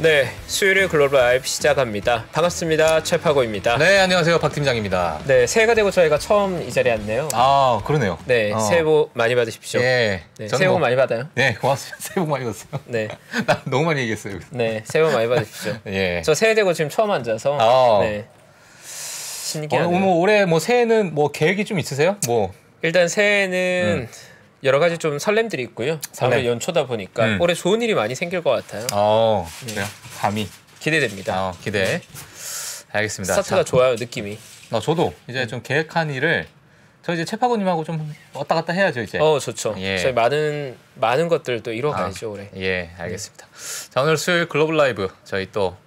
네, 수요일의 글로벌 라이브 시작합니다. 반갑습니다. 최파고입니다. 네, 안녕하세요. 박 팀장입니다. 네, 새해가 되고 저희가 처음 이 자리에 왔네요. 아, 그러네요. 네, 새해 복 많이 받으십시오. 예. 네, 새해 복 많이 받아요. 네, 고맙습니다. 새해 복 많이 받았어요. 네. 나 너무 많이 얘기했어요. 네, 새해 복 많이 받으십시오. 예. 저 새해 되고 지금 처음 앉아서 네. 신기하네요. 올해 뭐 새해는 뭐 계획이 좀 있으세요? 뭐 일단 새해는 여러 가지 좀 설렘들이 있고요. 아무래도 연초다 보니까 올해 좋은 일이 많이 생길 것 같아요. 그래요? 감히 기대됩니다. 기대. 알겠습니다. 스타트가 좋아요, 느낌이. 저도 이제 좀 계획한 일을 저 이제 최파고님하고 좀 왔다 갔다 해야죠 이제. 좋죠. 예. 저희 많은 것들도 이뤄가야죠 올해. 예, 알겠습니다. 자, 오늘 수요일 글로벌 라이브 저희 또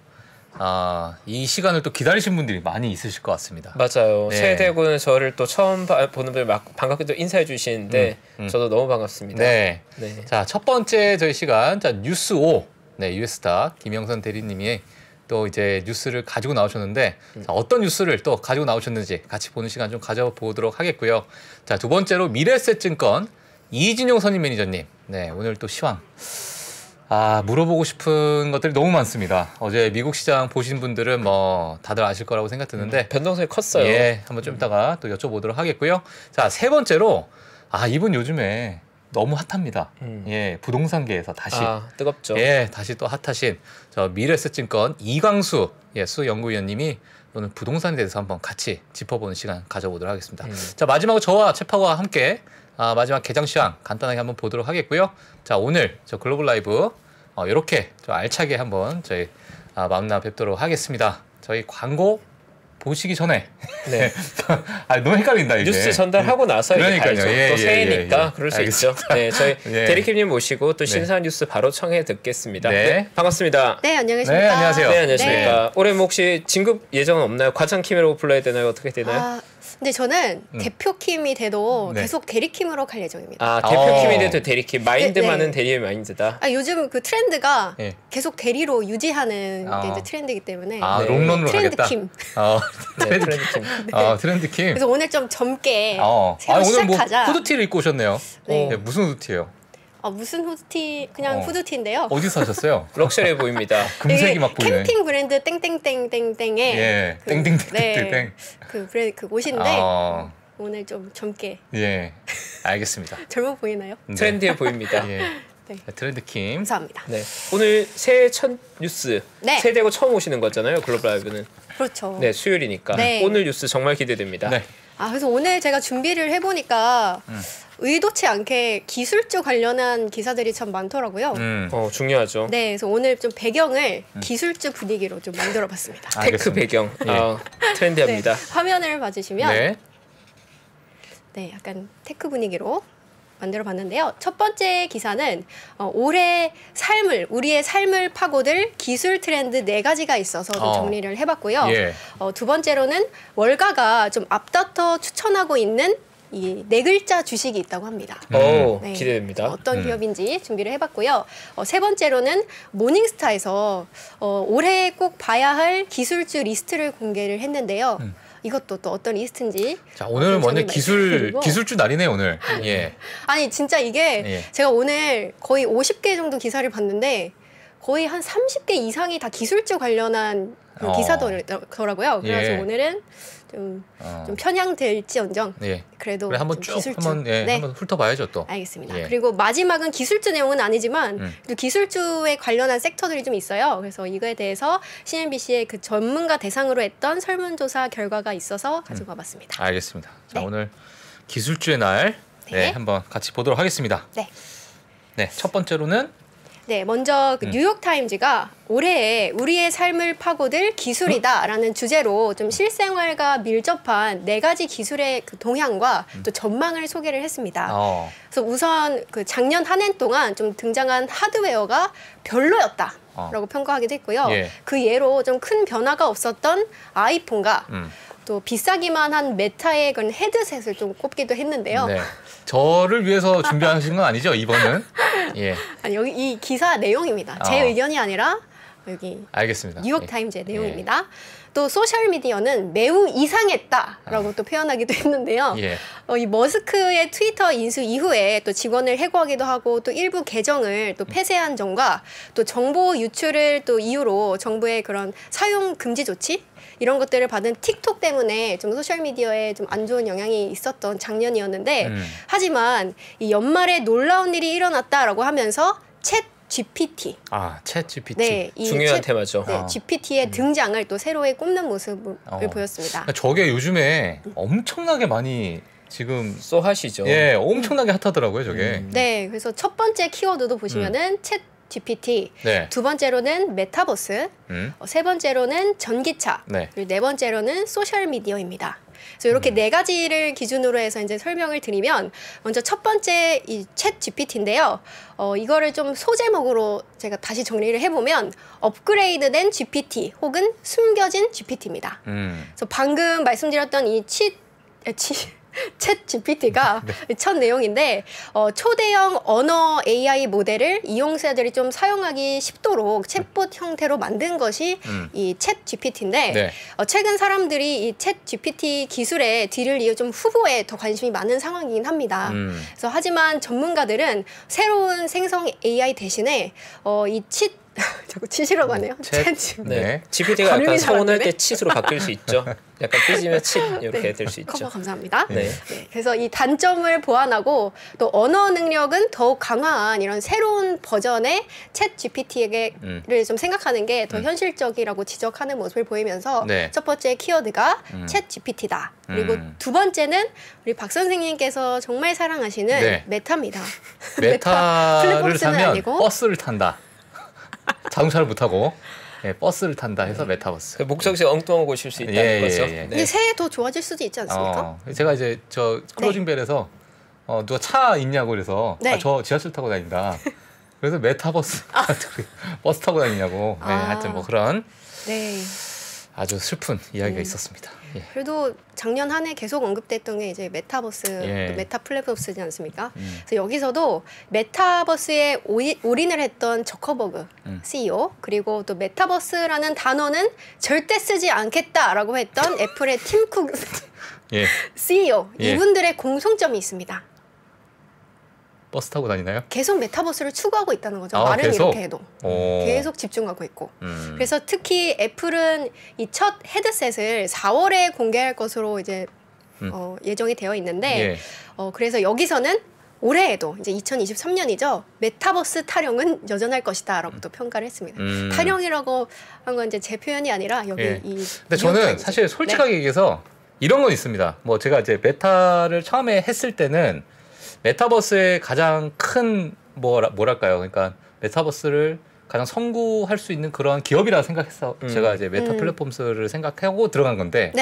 이 시간을 또 기다리신 분들이 많이 있으실 것 같습니다. 맞아요. 네. 새해 되고는 저를 또 처음 보는 분들 반갑게 또 인사해 주시는데 저도 너무 반갑습니다. 네. 네. 자, 첫 번째 저희 시간 뉴스 5. 네, 유에스타 김영선 대리님이 또 이제 뉴스를 가지고 나오셨는데 자, 어떤 뉴스를 또 가지고 나오셨는지 같이 보는 시간 좀 가져보도록 하겠고요. 자, 두 번째로 미래에셋증권 이진용 선임 매니저님. 네, 오늘 또 시황. 물어보고 싶은 것들이 너무 많습니다. 어제 미국 시장 보신 분들은 뭐 다들 아실 거라고 생각 드는데 변동성이 컸어요. 예, 한번 좀 이따가 또 여쭤보도록 하겠고요. 자, 세 번째로 이분 요즘에 너무 핫합니다. 예, 부동산계에서 다시 뜨겁죠. 예, 다시 또 핫하신 저 미래에셋증권 이광수 수 연구위원님이 오늘 부동산에 대해서 한번 같이 짚어보는 시간 가져보도록 하겠습니다. 자, 마지막으로 저와 최파고와 함께 마지막 개장 시황 간단하게 한번 보도록 하겠고요. 자, 오늘 저 글로벌 라이브 이렇게 좀 알차게 한번 저희 만나 뵙도록 하겠습니다. 저희 광고 보시기 전에 네. 너무 헷갈린다 이제. 뉴스 전달하고 나서 그러니까요. 이제 또 새해니까 그럴 수 알겠습니다. 있죠. 네, 저희 대리킴님 모시고 또 신선한 뉴스 바로 청해 듣겠습니다. 네, 반갑습니다. 네, 안녕하십니까. 네, 안녕하세요. 네, 안녕하십니까. 올해 뭐 혹시 진급 예정은 없나요? 과장킴이라고 불러야 되나요? 어떻게 되나요? 근데 저는 대표킴이 돼도 계속 대리킴으로 갈 예정입니다. 대표킴이 돼도 대리킴. 마인드만은 대리의 마인드다. 요즘 그 트렌드가 계속 대리로 유지하는 게 이제 트렌드이기 때문에 롱런으로 가겠다. 트렌드킴. 트렌드킴. 트렌드킴. 그래서 오늘 좀 젊게 새로 오늘 시작하자. 뭐 후드티를 입고 오셨네요. 네. 무슨 후드티예요? 무슨 후드티? 그냥 후드티인데요. 어디서 사셨어요? 럭셔리해 보입니다. 금색이 막 보이네. 캠핑 브랜드 땡땡땡땡땡의 땡땡땡땡땡. 그 브랜드 그 옷인데 오늘 좀 젊게. 예, 알겠습니다. 젊어 보이나요? 트렌디해 보입니다. 예. 네. 트렌드킴. 감사합니다. 네. 오늘 새해 첫 뉴스. 네. 새해 되고 처음 오시는 거잖아요. 글로벌 라이브는. 그렇죠. 네, 수요일이니까. 네. 오늘 뉴스 정말 기대됩니다. 네. 그래서 오늘 제가 준비를 해보니까 의도치 않게 기술주 관련한 기사들이 참 많더라고요. 중요하죠. 네, 그래서 오늘 좀 배경을 기술주 분위기로 좀 만들어봤습니다. 테크 배경. 트렌디합니다. 네, 화면을 봐주시면 네. 약간 테크 분위기로 만들어봤는데요. 첫 번째 기사는 올해 우리의 삶을 파고들 기술 트렌드 4가지가 있어서 좀 정리를 해봤고요. 두 번째로는 월가가 좀 앞다퉈 추천하고 있는 이 4글자 주식이 있다고 합니다. 네. 기대됩니다. 어떤 기업인지 준비를 해봤고요. 세 번째로는 모닝스타에서 올해 꼭 봐야 할 기술주 리스트를 공개를 했는데요. 이것도 또 어떤 리스트인지. 자, 오늘 먼저 기술주 날이네요, 오늘. 예. 아니, 진짜 이게 제가 오늘 거의 50개 정도 기사를 봤는데 거의 한 30개 이상이 다 기술주 관련한 기사더라고요. 그래서 오늘은 좀 편향될지언정 그래도 그래, 한번 쭉 한번 훑어봐야죠 또. 알겠습니다. 그리고 마지막은 기술주 내용은 아니지만 기술주에 관련한 섹터들이 좀 있어요. 그래서 이거에 대해서 CNBC의 그 전문가 대상으로 했던 설문조사 결과가 있어서 가지고 와봤습니다. 알겠습니다. 자, 오늘 기술주의 날 한번 같이 보도록 하겠습니다. 네, 첫 번째로는 먼저 그 뉴욕타임즈가 올해에 우리의 삶을 파고들 기술이다라는 주제로 좀 실생활과 밀접한 4가지 기술의 그 동향과 또 전망을 소개를 했습니다. 그래서 우선 그 작년 한 해 동안 좀 등장한 하드웨어가 별로였다라고 평가하기도 했고요. 그 예로 좀 큰 변화가 없었던 아이폰과 또 비싸기만 한 메타의 그런 헤드셋을 좀 꼽기도 했는데요. 저를 위해서 준비하신 건 아니죠, 이번은? 아니, 여기 이 기사 내용입니다. 제 의견이 아니라 여기 알겠습니다. 뉴욕타임즈의 내용입니다. 또 소셜미디어는 매우 이상했다라고 또 표현하기도 했는데요. 이 머스크의 트위터 인수 이후에 또 직원을 해고하기도 하고 또 일부 계정을 또 폐쇄한 점과 또 정보 유출을 또 이유로 정부의 그런 사용 금지 조치 이런 것들을 받은 틱톡 때문에 좀 소셜미디어에 좀 안 좋은 영향이 있었던 작년이었는데 하지만 이 연말에 놀라운 일이 일어났다라고 하면서 챗 GPT. 챗 GPT. 네, 중요한 테마죠. 네, GPT의 등장을 또 새로이 꼽는 모습을 보였습니다. 저게 요즘에 엄청나게 많이 지금 쏘하시죠. 예, 엄청나게 핫하더라고요, 저게. 네, 그래서 첫 번째 키워드도 보시면은 챗 GPT, 네. 두 번째로는 메타버스, 세 번째로는 전기차, 네. 그리고 네 번째로는 소셜 미디어입니다. 그래서 이렇게 네 가지를 기준으로 해서 이제 설명을 드리면 먼저 첫 번째 이 챗 GPT인데요. 이거를 좀 소제목으로 제가 다시 정리를 해보면 업그레이드된 GPT 혹은 숨겨진 GPT입니다. 그래서 방금 말씀드렸던 이 챗 GPT가 첫 내용인데 초대형 언어 AI 모델을 이용자들이 좀 사용하기 쉽도록 챗봇 형태로 만든 것이 이 챗 GPT인데 최근 사람들이 이 챗 GPT 기술의 뒤를 이어 좀 후보에 더 관심이 많은 상황이긴 합니다. 그래서 하지만 전문가들은 새로운 생성 AI 대신에 자꾸 치시라고 하네요. 네. GPT가 약간 서운할 때 칫으로 바뀔 수 있죠. 약간 삐지면 칫 이렇게 될 수 있죠. 커버 감사합니다. 네. 그래서 이 단점을 보완하고 또 언어 능력은 더욱 강화한 이런 새로운 버전의 챗 GPT를 좀 생각하는 게 더 현실적이라고 지적하는 모습을 보이면서 첫 번째 키워드가 챗 GPT다. 그리고 두 번째는 우리 박 선생님께서 정말 사랑하시는 메타입니다. 메타를 사면 아니고. 버스를 탄다. 자동차를 못 타고 버스를 탄다 해서 메타버스. 목적지 엉뚱한 곳일 수 있다는 거죠. 이게 새해 더 좋아질 수도 있지 않습니까? 제가 이제 저 클로징벨에서 누가 차 있냐고 그래서 저 지하철 타고 다닌다. 그래서 메타버스 버스 타고 다니냐고. 하여튼 뭐 그런 아주 슬픈 이야기가 있었습니다. 그래도 작년 한 해 계속 언급됐던 게 이제 메타버스, 또 메타 플랫폼스지 않습니까? 그래서 여기서도 메타버스에 올인을 했던 저커버그 CEO 그리고 또 메타버스라는 단어는 절대 쓰지 않겠다라고 했던 애플의 팀 쿡 CEO 이분들의 공통점이 있습니다. 버스 타고 다니나요? 계속 메타버스를 추구하고 있다는 거죠. 말은 계속? 이렇게 해도. 계속 집중하고 있고. 그래서 특히 애플은 이 첫 헤드셋을 4월에 공개할 것으로 이제 예정이 되어 있는데 그래서 여기서는 올해에도 이제 2023년이죠. 메타버스 타령은 여전할 것이다라고 또 평가를 했습니다. 타령이라고 한 건 이제 제 표현이 아니라 여기 이 근데 저는 사실 솔직하게 얘기해서 이런 건 있습니다. 뭐 제가 이제 메타를 처음에 했을 때는 메타버스의 가장 큰 뭐랄까요? 그러니까 메타버스를 가장 선구할 수 있는 그런 기업이라 생각해서 제가 이제 메타 플랫폼스를 생각하고 들어간 건데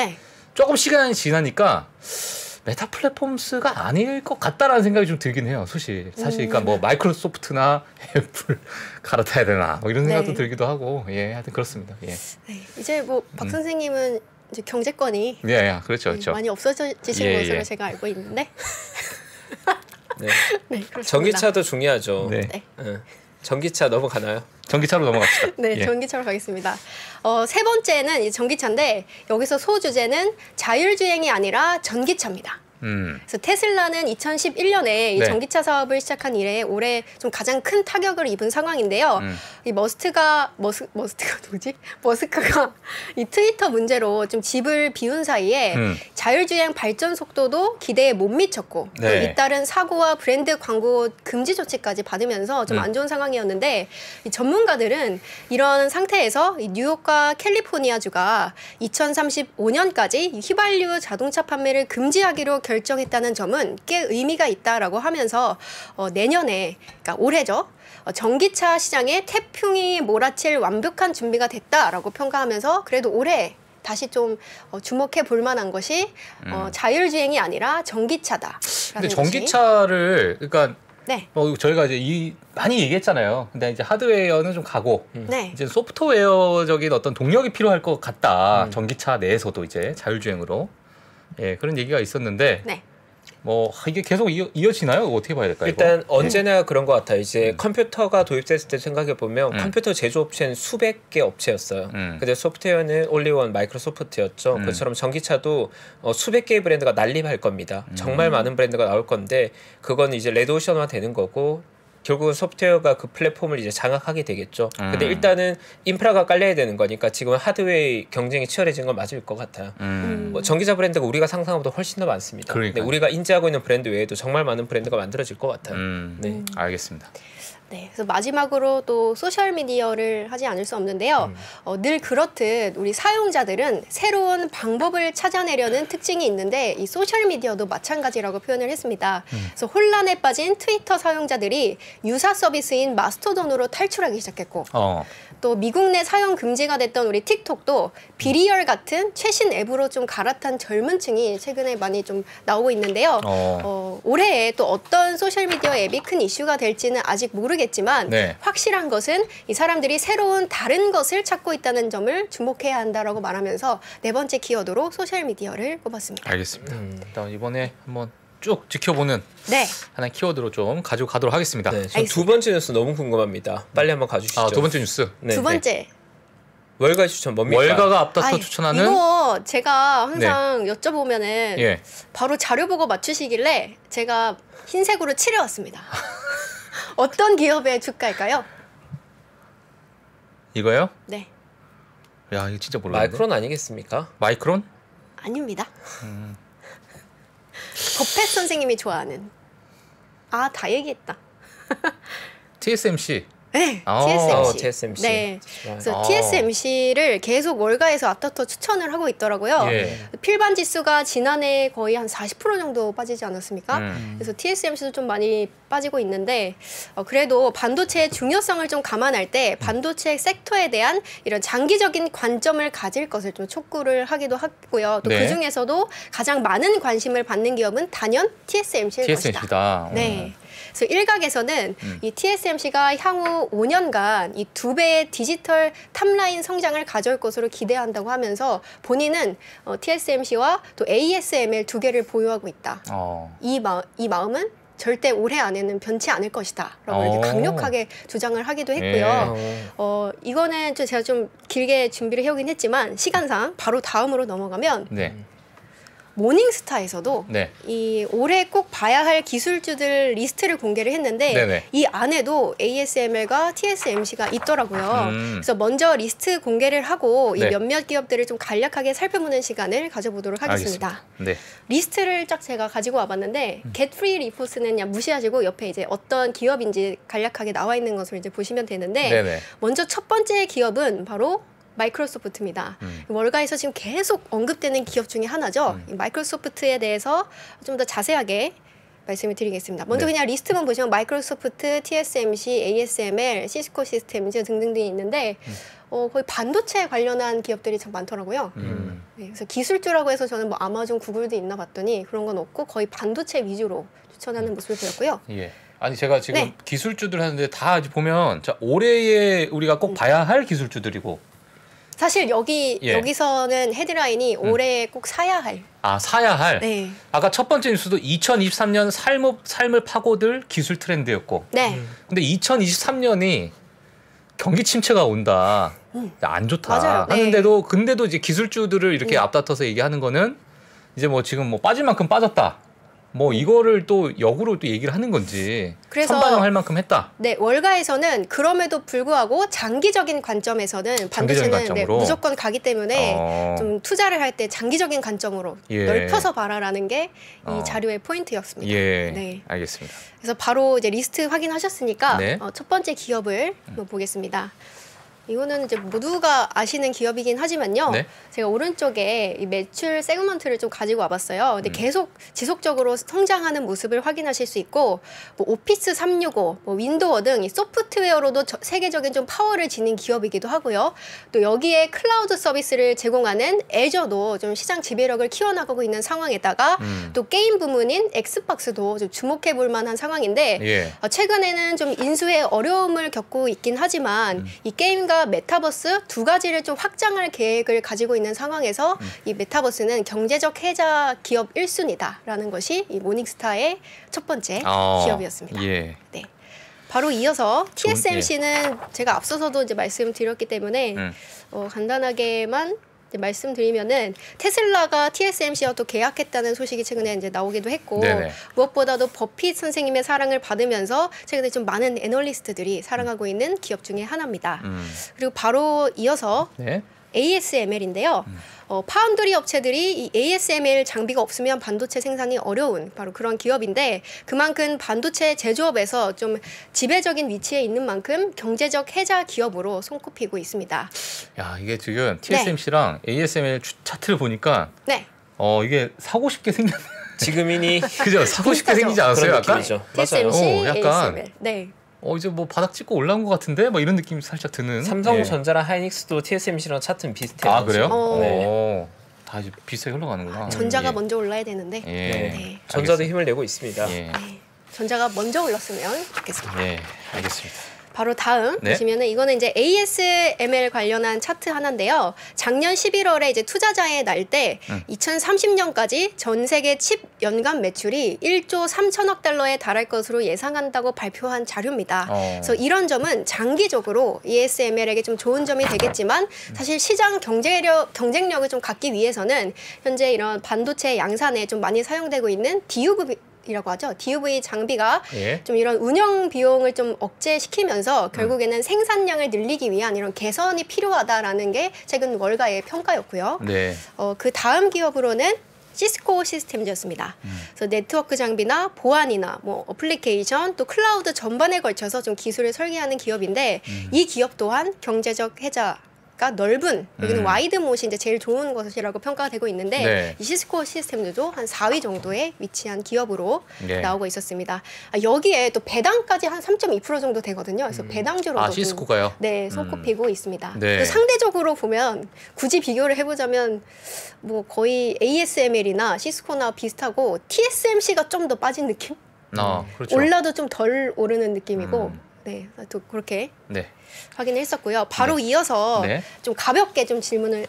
조금 시간이 지나니까 메타 플랫폼스가 아닐 것 같다라는 생각이 좀 들긴 해요. 사실 그러니까 뭐 마이크로소프트나 애플 갈아타야 되나 뭐 이런 생각도 들기도 하고 하여튼 그렇습니다. 이제 뭐 박 선생님은 이제 경제권이 그렇죠. 많이 없어지신 것으로 제가 알고 있는데. 전기차도 중요하죠. 전기차 넘어가나요? 전기차로 넘어갑시다. 전기차로 가겠습니다. 세 번째는 이 전기차인데 여기서 소주제는 자율주행이 아니라 전기차입니다. 그래서 테슬라는 2011년에 이 전기차 사업을 시작한 이래 올해 좀 가장 큰 타격을 입은 상황인데요. 이 머스크가 이 트위터 문제로 좀 집을 비운 사이에 자율주행 발전 속도도 기대에 못 미쳤고 또 잇따른 사고와 브랜드 광고 금지 조치까지 받으면서 좀 안 좋은 상황이었는데 이 전문가들은 이런 상태에서 이 뉴욕과 캘리포니아주가 2035년까지 휘발유 자동차 판매를 금지하기로 결정했다는 점은 꽤 의미가 있다라고 하면서 내년에 그러니까 올해죠. 전기차 시장에 태풍이 몰아칠 완벽한 준비가 됐다라고 평가하면서 그래도 올해 다시 좀 주목해 볼 만한 것이 자율주행이 아니라 전기차다. 근데 전기차를 그러니까 저희가 이제 많이 얘기했잖아요. 근데 이제 하드웨어는 좀 가고 이제 소프트웨어적인 어떤 동력이 필요할 것 같다. 전기차 내에서도 이제 자율주행으로 그런 얘기가 있었는데 뭐 이게 계속 이어지나요? 어떻게 봐야 될까요? 일단 언제나 그런 것 같아요. 이제 컴퓨터가 도입됐을 때 생각해 보면 컴퓨터 제조업체는 수백 개 업체였어요. 근데 소프트웨어는 올리원 마이크로소프트였죠. 그처럼 전기차도 수백 개의 브랜드가 난립할 겁니다. 정말 많은 브랜드가 나올 건데 그건 이제 레드오션화 되는 거고 결국은 소프트웨어가 그 플랫폼을 이제 장악하게 되겠죠. 근데 일단은 인프라가 깔려야 되는 거니까 지금 하드웨어의 경쟁이 치열해진 건 맞을 것 같아요. 뭐 전기차 브랜드가 우리가 상상하보다 훨씬 더 많습니다. 근데 우리가 인지하고 있는 브랜드 외에도 정말 많은 브랜드가 만들어질 것 같아요. 네, 알겠습니다. 네, 그래서 마지막으로 또 소셜 미디어를 하지 않을 수 없는데요. 늘 그렇듯 우리 사용자들은 새로운 방법을 찾아내려는 특징이 있는데 이 소셜 미디어도 마찬가지라고 표현을 했습니다. 그래서 혼란에 빠진 트위터 사용자들이 유사 서비스인 마스토돈으로 탈출하기 시작했고 또 미국 내 사용 금지가 됐던 우리 틱톡도 비리얼 같은 최신 앱으로 좀 갈아탄 젊은 층이 최근에 많이 좀 나오고 있는데요. 올해에 또 어떤 소셜미디어 앱이 큰 이슈가 될지는 아직 모르겠지만 네. 확실한 것은 이 사람들이 새로운 다른 것을 찾고 있다는 점을 주목해야 한다라고 말하면서 네 번째 키워드로 소셜미디어를 꼽았습니다. 알겠습니다. 일단 이번에 한번 쭉 지켜보는 네. 하나의 키워드로 좀 가지고 가도록 하겠습니다. 네, 두 번째 뉴스 너무 궁금합니다. 빨리 한번 가주시죠. 두 번째 뉴스. 네. 두 번째. 월가 추천 뭡니까? 월가가 앞다퉈 추천하는 이거 제가 항상 여쭤보면은 바로 자료 보고 맞추시길래 제가 흰색으로 칠해왔습니다. 어떤 기업의 주가일까요? 이거요? 네. 야, 이거 진짜 몰랐네. 마이크론 아니겠습니까? 마이크론? 아닙니다. 법펫 선생님이 좋아하는. 다 얘기했다. TSMC. 네, TSMC. TSMC. 네, 그래서 TSMC를 계속 월가에서 앞다퉈 추천을 하고 있더라고요. 필반 지수가 지난해 거의 한 40% 정도 빠지지 않았습니까? 그래서 TSMC도 좀 많이 빠지고 있는데 그래도 반도체의 중요성을 좀 감안할 때 반도체 섹터에 대한 이런 장기적인 관점을 가질 것을 좀 촉구를 하기도 하고요. 또 그 중에서도 가장 많은 관심을 받는 기업은 단연 TSMC일 것이다. 네. 그래서 일각에서는 이 TSMC가 향후 5년간 이 2배의 디지털 탑라인 성장을 가져올 것으로 기대한다고 하면서 본인은 TSMC와 또 ASML 두 개를 보유하고 있다. 이 마음은 절대 올해 안에는 변치 않을 것이다 라고 이렇게 강력하게 주장을 하기도 했고요. 이거는 제가 좀 길게 준비를 해오긴 했지만 시간상 바로 다음으로 넘어가면 모닝스타에서도 이 올해 꼭 봐야 할 기술주들 리스트를 공개를 했는데 이 안에도 ASML과 TSMC가 있더라고요. 그래서 먼저 리스트 공개를 하고 이 몇몇 기업들을 좀 간략하게 살펴보는 시간을 가져보도록 하겠습니다. 리스트를 쫙 제가 가지고 와봤는데 Get Free Reports는 그냥 무시하시고 옆에 이제 어떤 기업인지 간략하게 나와 있는 것을 이제 보시면 되는데 먼저 첫 번째 기업은 바로 마이크로소프트입니다. 월가에서 지금 계속 언급되는 기업 중에 하나죠. 이 마이크로소프트에 대해서 좀 더 자세하게 말씀을 드리겠습니다. 먼저 그냥 리스트만 보시면 마이크로소프트, TSMC, ASML, 시스코 시스템즈 등등등이 있는데 거의 반도체 관련한 기업들이 참 많더라고요. 그래서 기술주라고 해서 저는 뭐 아마존, 구글도 있나 봤더니 그런 건 없고 거의 반도체 위주로 추천하는 모습을 보였고요. 아니 제가 지금 기술주들 하는데 다 보면 올해에 우리가 꼭 봐야 할 기술주들이고 사실 여기서는 헤드라인이 올해 꼭 사야 할. 사야 할. 아까 첫 번째 뉴스도 2023년 삶을 파고들 기술 트렌드였고. 근데 2023년이 경기 침체가 온다. 안 좋다. 맞아요. 하는데도 근데도 이제 기술주들을 이렇게 앞다퉈서 얘기하는 거는 이제 뭐 지금 뭐 빠질 만큼 빠졌다. 뭐 이거를 또 역으로 또 얘기를 하는 건지 선반영할 만큼 했다. 네, 월가에서는 그럼에도 불구하고 장기적인 관점에서는 반도체는 무조건 가기 때문에 좀 투자를 할 때 장기적인 관점으로 넓혀서 봐라라는 게 이 자료의 포인트였습니다. 알겠습니다. 그래서 바로 이제 리스트 확인하셨으니까 첫 번째 기업을 한번 보겠습니다. 이거는 이제 모두가 아시는 기업이긴 하지만요. 제가 오른쪽에 이 매출 세그먼트를 좀 가지고 와봤어요. 근데 계속 지속적으로 성장하는 모습을 확인하실 수 있고, 뭐 오피스 365, 뭐 윈도우 등 이 소프트웨어로도 세계적인 좀 파워를 지닌 기업이기도 하고요. 또 여기에 클라우드 서비스를 제공하는 애저도 좀 시장 지배력을 키워나가고 있는 상황에다가 또 게임 부문인 엑스박스도 좀 주목해볼 만한 상황인데 최근에는 좀 인수에 어려움을 겪고 있긴 하지만 이 게임 블록체인과 메타버스 두 가지를 좀 확장할 계획을 가지고 있는 상황에서 이 메타버스는 경제적 혜자 기업 1순위다라는 것이 이 모닝스타의 첫 번째 기업이었습니다. 예. 네. 바로 이어서 TSMC는 제가 앞서서도 이제 말씀드렸기 때문에 간단하게만 이제 말씀드리면은 테슬라가 TSMC와 또 계약했다는 소식이 최근에 이제 나오기도 했고 네네. 무엇보다도 버핏 선생님의 사랑을 받으면서 최근에 좀 많은 애널리스트들이 사랑하고 있는 기업 중에 하나입니다. 그리고 바로 이어서 네. ASML인데요. 파운드리 업체들이 이 ASML 장비가 없으면 반도체 생산이 어려운 바로 그런 기업인데 그만큼 반도체 제조업에서 좀 지배적인 위치에 있는 만큼 경제적 혜자 기업으로 손꼽히고 있습니다. 야, 이게 지금 TSMC랑 ASML 차트를 보니까 네. 이게 사고 싶게 생겼네요. 지금이니 그죠? 사고 싶게 생기지 않았어요? 그런 약간? 느낌이죠. TSMC, 맞아요. 약간 ASML. 네. 이제 뭐 바닥 찍고 올라온 것 같은데 막 이런 느낌이 살짝 드는. 삼성전자랑 하이닉스도 TSMC랑 차트는 비슷해요. 아 그래요? 네. 다 이제 비슷하게 흘러가는구나. 전자가 예. 먼저 올라야 되는데. 예. 네. 전자도 힘을 내고 있습니다. 예. 네. 전자가 먼저 올랐으면 좋겠습니다. 예, 알겠습니다. 바로 다음 네. 보시면은 이거는 이제 ASML 관련한 차트 하나인데요. 작년 11월에 이제 투자자의 날 때 2030년까지 전 세계 칩 연간 매출이 1조 3천억 달러에 달할 것으로 예상한다고 발표한 자료입니다. 그래서 이런 점은 장기적으로 ASML에게 좀 좋은 점이 되겠지만 사실 시장 경쟁력을 좀 갖기 위해서는 현재 이런 반도체 양산에 좀 많이 사용되고 있는 DUV 이라고 하죠. DUV 장비가 좀 이런 운영 비용을 좀 억제시키면서 결국에는 생산량을 늘리기 위한 이런 개선이 필요하다라는 게 최근 월가의 평가였고요. 네. 그 다음 기업으로는 시스코 시스템즈였습니다. 그래서 네트워크 장비나 보안이나 뭐 어플리케이션 또 클라우드 전반에 걸쳐서 좀 기술을 설계하는 기업인데 이 기업 또한 경제적 혜자 넓은 여기는 와이드못이 이제 제일 좋은 것이라고 평가가 되고 있는데 네. 이 시스코 시스템들도 한 4위 정도에 위치한 기업으로 네. 나오고 있었습니다. 여기에 또 배당까지 한 3.2% 정도 되거든요. 그래서 배당주로도 시스코가요? 네, 손꼽히고 있습니다. 네. 상대적으로 보면 굳이 비교를 해보자면 뭐 거의 ASML이나 시스코나 비슷하고 TSMC가 좀 더 빠진 느낌? 그렇죠. 올라도 좀 덜 오르는 느낌이고 네, 또 그렇게 네. 확인을 했었고요. 바로 이어서 네. 좀 가볍게 좀 질문을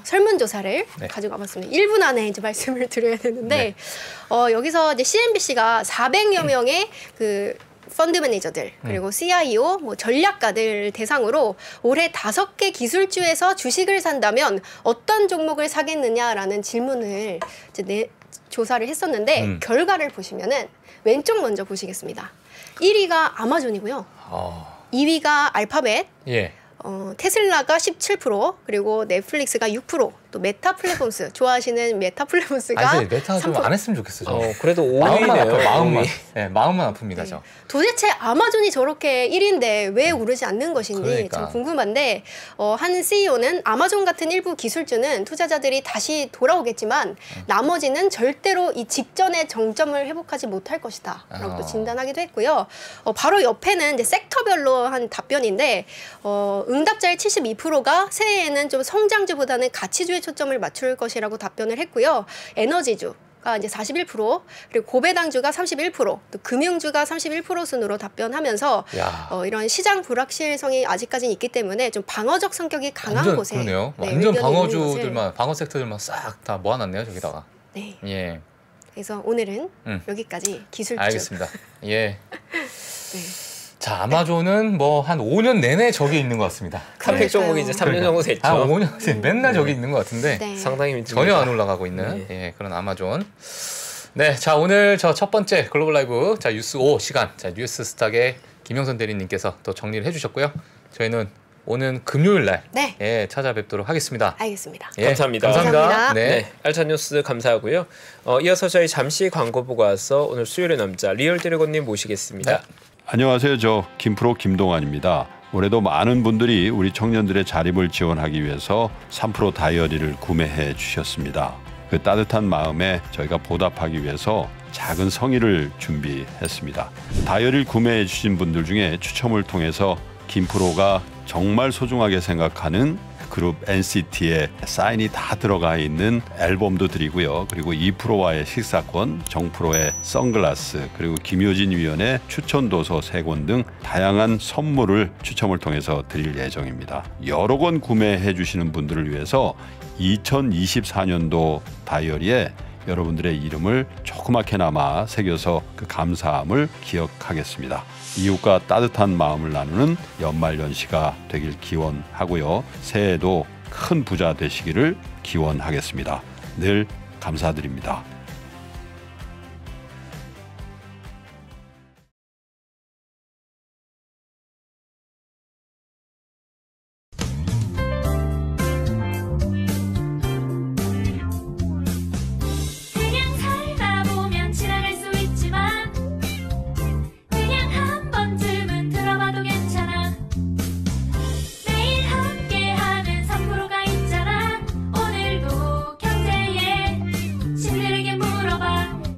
설문조사를 네. 가지고 와봤습니다. 1분 안에 이제 말씀을 드려야 되는데 네. 여기서 이제 CNBC가 400여 명의 그 펀드 매니저들 그리고 CIO 뭐 전략가들 대상으로 올해 5개 기술주에서 주식을 산다면 어떤 종목을 사겠느냐라는 질문을 이제 조사를 했었는데 결과를 보시면은 왼쪽 먼저 보시겠습니다. 1위가 아마존이고요. 2위가 알파벳, 예. 테슬라가 17%, 그리고 넷플릭스가 6%, 또 메타 플랫폼스 좋아하시는 메타 플랫폼스가 아니, 메타 좀 안 했으면 좋겠어요. 그래도 마음만 5위네요. 아파요. 마음만. 네, 마음만 아픕니다. 네. 저. 도대체 아마존이 저렇게 1위인데 왜 오르지 않는 것인지 그러니까. 참 궁금한데 한 CEO는 아마존 같은 일부 기술주는 투자자들이 다시 돌아오겠지만 나머지는 절대로 이 직전의 정점을 회복하지 못할 것이다 라고 또 진단하기도 했고요. 바로 옆에는 이제 섹터별로 한 답변인데 응답자의 72%가 새해에는 좀 성장주보다는 가치주에 초점을 맞출 것이라고 답변을 했고요. 에너지주가 이제 41%, 그리고 고배당주가 31%, 또 금융주가 31% 순으로 답변하면서 이런 시장 불확실성이 아직까지는 있기 때문에 좀 방어적 성격이 강한 완전 곳에 그러네요. 네, 완전 의견이 있는 방어주들만, 방어 섹터들만 싹 다 모아놨네요, 저기다가. 네. 예. 그래서 오늘은 여기까지 기술주. 알겠습니다. 예. 네. 자, 아마존은 뭐 한 5년 내내 저기 있는 것 같습니다. 탐색 종목이 이제 3년 정도 됐죠. 5년 맨날 저기 있는 것 같은데 네. 상당히 힘듭니다. 전혀 안 올라가고 있는 그런 아마존. 네, 자 오늘 저 첫 번째 글로벌 라이브 자 뉴스 5 시간 자 뉴스 스탁의 김영선 대리님께서 또 정리를 해주셨고요. 저희는 오는 금요일 날 찾아뵙도록 하겠습니다. 알겠습니다. 감사합니다. 감사합니다. 네, 알찬 뉴스 감사하고요. 이어서 저희 잠시 광고 보고 와서 오늘 수요일의 남자 리얼 드래곤님 모시겠습니다. 네. 안녕하세요. 저 김프로 김동환입니다. 올해도 많은 분들이 우리 청년들의 자립을 지원하기 위해서 3프로 다이어리를 구매해 주셨습니다. 그 따뜻한 마음에 저희가 보답하기 위해서 작은 성의를 준비했습니다. 다이어리를 구매해 주신 분들 중에 추첨을 통해서 김프로가 정말 소중하게 생각하는 그룹 NCT의 사인이 다 들어가 있는 앨범도 드리고요. 그리고 2프로와의 식사권, 정프로의 선글라스, 그리고 김효진 위원의 추천 도서 3권 등 다양한 선물을 추첨을 통해서 드릴 예정입니다. 여러 권 구매해 주시는 분들을 위해서 2024년도 다이어리에 여러분들의 이름을 조그맣게나마 새겨서 그 감사함을 기억하겠습니다. 이웃과 따뜻한 마음을 나누는 연말연시가 되길 기원하고요. 새해에도 큰 부자 되시기를 기원하겠습니다. 늘 감사드립니다.